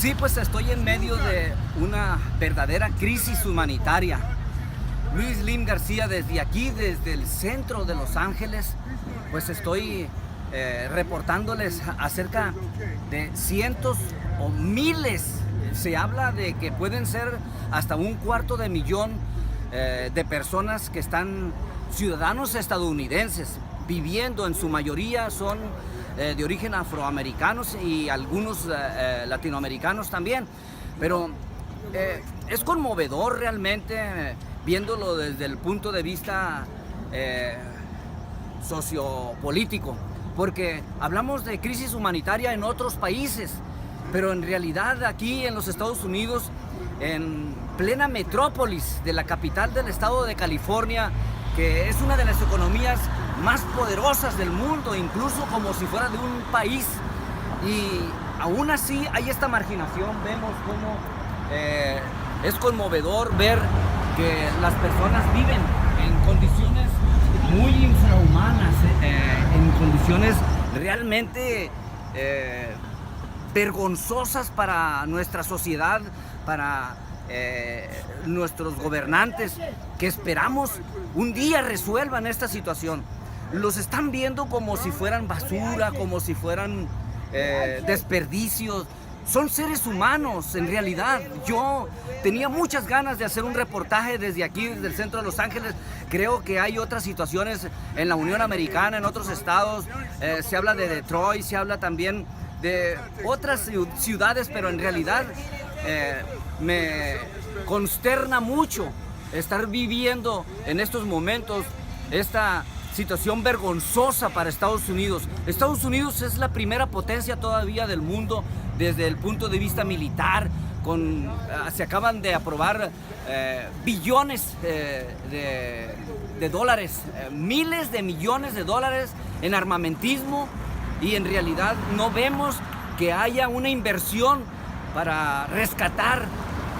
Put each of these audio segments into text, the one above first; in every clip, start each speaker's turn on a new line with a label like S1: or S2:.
S1: Sí, pues estoy en medio de una verdadera crisis humanitaria. Luis Lim García, desde aquí, desde el centro de Los Ángeles, pues estoy reportándoles acerca de cientos o miles. Se habla de que pueden ser hasta 250,000 de personas que están ciudadanos estadounidenses, viviendo, en su mayoría son de origen afroamericanos y algunos latinoamericanos también. Pero es conmovedor realmente viéndolo desde el punto de vista sociopolítico, porque hablamos de crisis humanitaria en otros países, pero en realidad aquí en los Estados Unidos, en plena metrópolis de la capital del estado de California, que es una de las economías más poderosas del mundo, incluso como si fuera de un país, y aún así hay esta marginación. Vemos cómo es conmovedor ver que las personas viven en condiciones muy infrahumanas, en condiciones realmente vergonzosas para nuestra sociedad, para nuestros gobernantes, que esperamos un día resuelvan esta situación. Los están viendo como si fueran basura, como si fueran desperdicios. Son seres humanos, en realidad. Yo tenía muchas ganas de hacer un reportaje desde aquí, desde el centro de Los Ángeles. Creo que hay otras situaciones en la Unión Americana, en otros estados. Se habla de Detroit, se habla también de otras ciudades, pero en realidad me consterna mucho estar viviendo en estos momentos esta situación vergonzosa para Estados Unidos. Estados Unidos es la primera potencia todavía del mundo desde el punto de vista militar. Se acaban de aprobar billones de dólares, miles de millones de dólares en armamentismo, y en realidad no vemos que haya una inversión para rescatar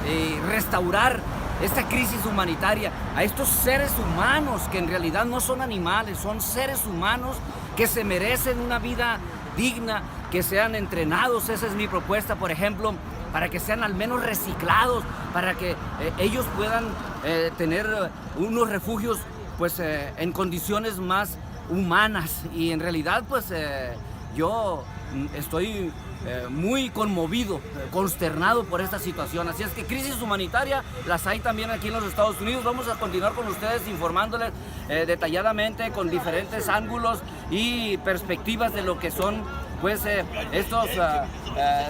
S1: y restaurar esta crisis humanitaria a estos seres humanos que en realidad no son animales, son seres humanos que se merecen una vida digna, que sean entrenados. Esa es mi propuesta, por ejemplo, para que sean al menos reciclados, para que ellos puedan tener unos refugios pues en condiciones más humanas. Y en realidad pues yo estoy muy conmovido, consternado por esta situación. Así es que crisis humanitaria las hay también aquí en los Estados Unidos. Vamos a continuar con ustedes informándoles detalladamente, con diferentes ángulos y perspectivas de lo que son pues estos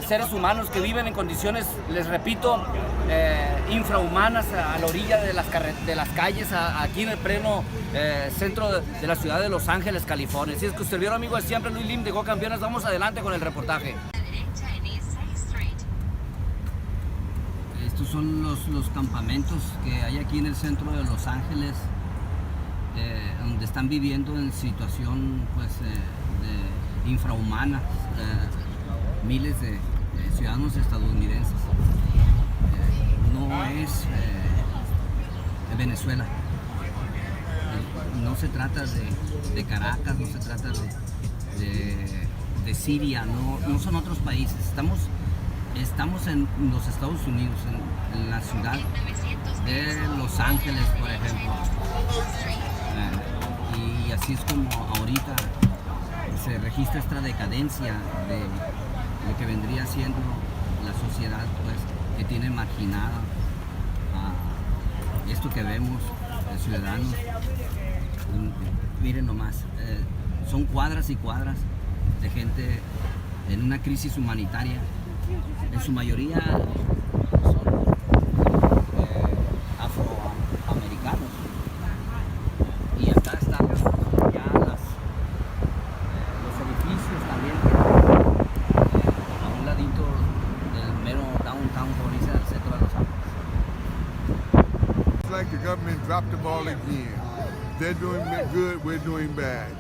S1: seres humanos que viven en condiciones, les repito, infrahumanas a la orilla de las calles, aquí en el pleno centro de la ciudad de Los Ángeles, California. Así es que usted vio, amigo de siempre, Luis Lim de Go Campeones. Vamos adelante con el reportaje. Estos son los campamentos que hay aquí en el centro de Los Ángeles, donde están viviendo en situación pues de infrahumana miles de ciudadanos estadounidenses. No es Venezuela, no se trata de Caracas, no se trata de Siria, no son otros países. Estamos en los Estados Unidos, en la ciudad de Los Ángeles, por ejemplo. Y así es como ahorita se registra esta decadencia de lo que vendría siendo la sociedad, pues, que tiene marginada a esto que vemos, ciudadanos. Miren nomás, son cuadras y cuadras de gente en una crisis humanitaria. En su mayoría son afroamericanos. Y acá están ya los edificios también, a un ladito del mero downtown, como dice, del centro de Los Ángeles.
S2: It's like the government dropped the ball again. They're doing good, we're doing bad.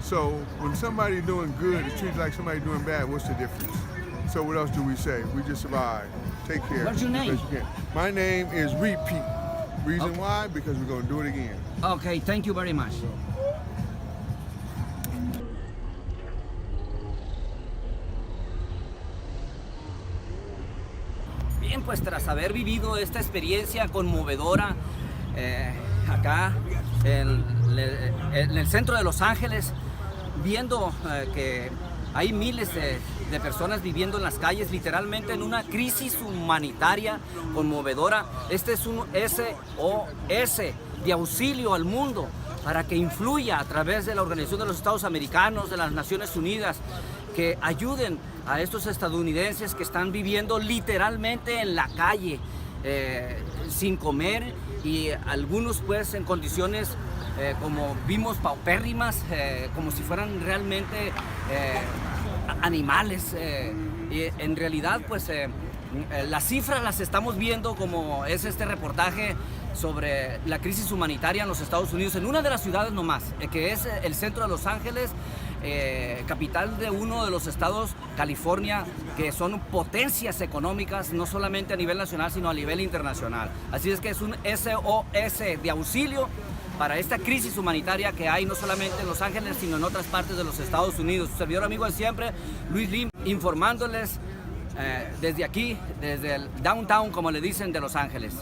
S2: So when somebody's doing good, it's treated like somebody doing bad, what's the difference? So what else do we say? We just survive. Take care.
S1: What's your name?
S2: My name is Repeat. Reason why? Because we're going to do it again.
S1: Okay, thank you very much. también pues tras haber vivido esta experiencia conmovedora acá en el centro de Los Ángeles, viendo que hay miles de personas viviendo en las calles, literalmente en una crisis humanitaria conmovedora. Este es un SOS de auxilio al mundo para que influya a través de la Organización de los Estados Americanos, de las Naciones Unidas, que ayuden a estos estadounidenses que están viviendo literalmente en la calle, sin comer, y algunos pues en condiciones como vimos paupérrimas, como si fueran realmente animales. Y en realidad pues las cifras las estamos viendo, como es este reportaje sobre la crisis humanitaria en los Estados Unidos, en una de las ciudades nomás, que es el centro de Los Ángeles, capital de uno de los estados, California, que son potencias económicas, no solamente a nivel nacional, sino a nivel internacional. Así es que es un SOS de auxilio para esta crisis humanitaria que hay no solamente en Los Ángeles, sino en otras partes de los Estados Unidos. Su servidor amigo de siempre, Luis Lim, informándoles desde aquí, desde el downtown, como le dicen, de Los Ángeles.